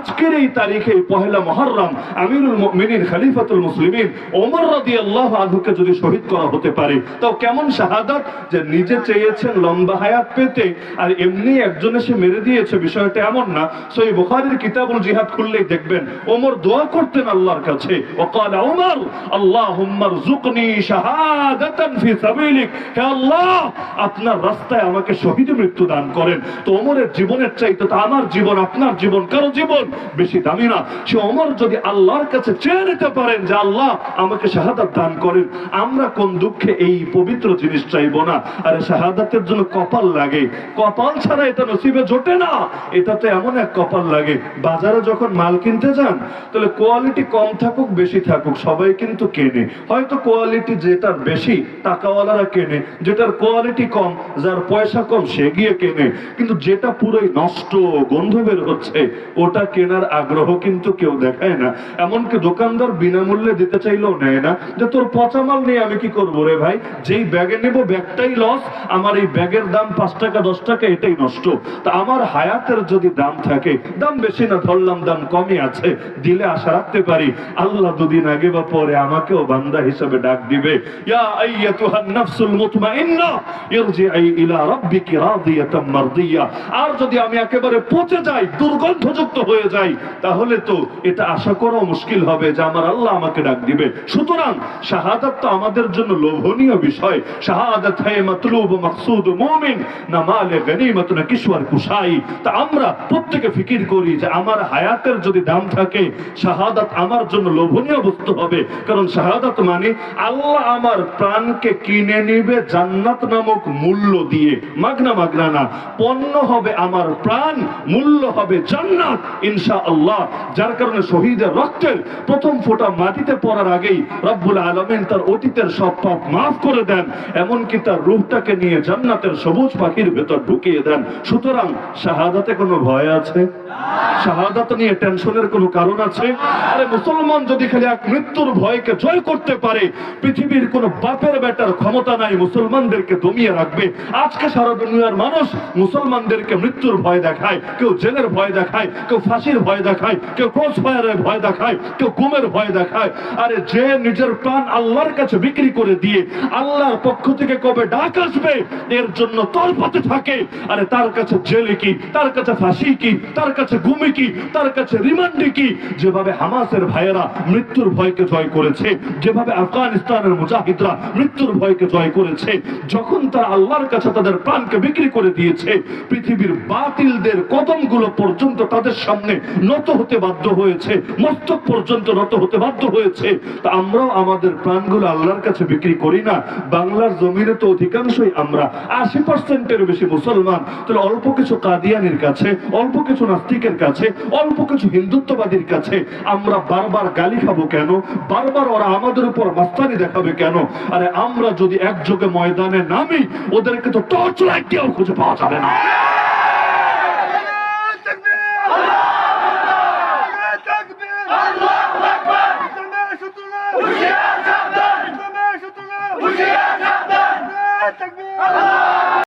আজকের এই তারিখে পহেলা মুহররম আমিরুল মুমিনিন খলিফাতুল মুসলিমিন ওমর রাদিয়াল্লাহু আনহুকে যদি শহীদ করা হতে পারে, তাও কেমন শাহাদাত যে নিজে চেয়েছেন লম্বা হায়াত পেতে আর এমনি একজন এসে মেরে দিয়েছে, বিষয়টা এমন না। সহিহ বুখারীর কিতাবুল জিহাদ খুললেই দেখবেন ওমর দোয়া করতেন আল্লাহর কাছে, ওয়াকালা ওমর আল্লাহুম্মা রযুকনি শাহাদাতান ফি সাবিলিক, হে আল্লাহ আপনার রাস্তায় আমাকে শহীদ মৃত্যু দান করেন। তো ওমরের জীবনের চাইতে তো আমার জীবন, আপনার জীবন, কারো জীবন বেশি দামি না। সে ওমর যদি আল্লাহর কাছে চেয়ে নিতে পারেন যে আল্লাহ আমাকে শাহাদাত দান করেন, আমরা কোন দুঃখে এই পবিত্র জিনিস চাইবো না? আরে শাহাদাতের জন্য কপাল লাগে, কপাল ছাড়া এটা নসিবে জোটে না। এটাতে এমন এক কপাল লাগে, বাজারে যখন মাল কিনতে যান তাহলে কোয়ালিটি কম থাকুক বেশি থাকুক সবাই কিন্তু কেনে। হয়তো কোয়ালিটি যেটার বেশি টাকাওয়ালারা কেনে, যেটার কোয়ালিটি কম যার পয়সা কম সে গিয়ে কেনে, কিন্তু যেটা পুরোই নষ্ট গন্ধ বের হচ্ছে ওটা কেনার আগ্রহ কিন্তু কেউ দেখায় না। এমনকি দোকানদার বিনামূল্যে দিতে চাইলেও নেয় না, যে তোর পচা মাল নিয়ে আমি কি করবো রে ভাই, যেই ব্যাগে নেবো ব্যাগটাই লস, আমার এই ব্যাগের দাম 5 টাকা 10 টাকা এটাই নষ্ট। তা আমার হায়াতের যদি দাম থাকে, দাম বেশি না ধরলাম, দাম কমই আছে, দিলে আশা রাখতে পারি আল্লাহ দুদিন আগে বা পরে আমাকেও বান্দা হিসেবে ডাক দিবে, ইয়া আইয়াতুহান নাফসুল মুতমাইন্না ইরজিই ইলা রাব্বিকি রাদিয়াতাম মারদিয়া। আর যদি আমি একেবারে পচে যাই, দুর্গন্ধযুক্ত হয়ে যাই, তাহলে তো এটা আশা করা মুশকিল হবে যে আমার আল্লাহ আমাকে ডাক দিবে। সুতরাং শাহাদাত তো আমাদের জন্য লোভনীয় বিষয়। শাহাদাত হে মাতলুব মাকসুদ মুমিন, না মালে গনিমত না কিশওয়ার কুশাই। তা আমরা প্রত্যেকে ফিকির করি যে আমার হায়াতের যদি দাম থাকে, শাহাদাত আমার জন্য লোভনীয় বস্তু হবে। কারণ শাহাদাত মানে আল্লাহ আমার প্রাণকে কিনে নিবে জান্নাত নামক মূল্য দিয়ে, মাগনা মাগনা না, পণ্য হবে আমার প্রাণ, মূল্য হবে জান্নাত ইনশাআল্লাহ। যার কারণে শহীদের রক্তের প্রথম ফোঁটা মাটিতে পড়ার আগেই রব্বুল আলামিন তার অতীতের সব পাপ মাফ করে দেন, এমনকি তার রূহটাকে নিয়ে জান্নাতের সবুজ পাখির ভেতর ঢুকিয়ে দেন। সুতরাং শাহাদাতে কোনো ভয় আছে? শাহাদাত নিয়ে টেনশনের কোনো কারণ আছে? আরে মুসলমান যদি খালি এক মৃত্যুর ভয়কে জয় করতে পারে, পৃথিবীর কোনো বাপের বেটার ক্ষমতা নাই মুসলমানদেরকে দমিয়ে রাখবে। আজকে সারা দুনিয়ার মানুষ মুসলমানদেরকে মৃত্যুর ভয় দেখায়, কেউ জেলের ভয় দেখায়, কেউ ফাঁসির ভয় দেখায়, কেউ ক্রস ফায়ারের ভয় দেখায়, কেউ গুমের ভয় দেখায়। আরে যে নিজের প্রাণ আল্লাহর কাছে বিক্রি করে দিয়ে আল্লাহর পক্ষ থেকে কবে ডাক আসবে এর জন্য তলপাতে থাকে, আরে তার কাছে জেলে কি, তার কাছে ফাঁসি কি, তার কাছে গুমি কি, তার কাছে রিমান্ডি কি? যেভাবে হামাসের ভাইয়েরা মৃত্যুর ভয়কে জয় করেছে, যেভাবে আফগানিস্তানের মুজাহিদরা মৃত্যুর ভয়কে জয় করেছে, যখন তারা আল্লাহর কাছে তাদের প্রাণকে বিক্রি করে দিয়েছে, পৃথিবীর বাতিলদের কদমগুলো পর্যন্ত তাদের সামনে নত হতে বাধ্য হয়েছে, মস্তক পর্যন্ত নত হতে বাধ্য হয়েছে। তা আমরাও আমাদের প্রাণগুলো আল্লাহর কাছে বিক্রি করি না? বাংলার জমিনে তো অধিকাংশই আমরা 80%-এর বেশি মুসলমান, তাহলে অল্প কিছু কাদিয়ানির কাছে, অল্প কিছু নাস্তিকের কাছে, অল্প কিছু হিন্দুত্ববাদীর কাছে আমরা বারবার গালি খাবো কেন? বারবার ওরা আমাদের উপর মাস্তানি দেখাবে কেন? আরে আমরা যদি একযোগে ময়দানে নামি, ওদেরকে তো টর্চ লাইট দিয়েও খুঁজে পাওয়া যাবে না।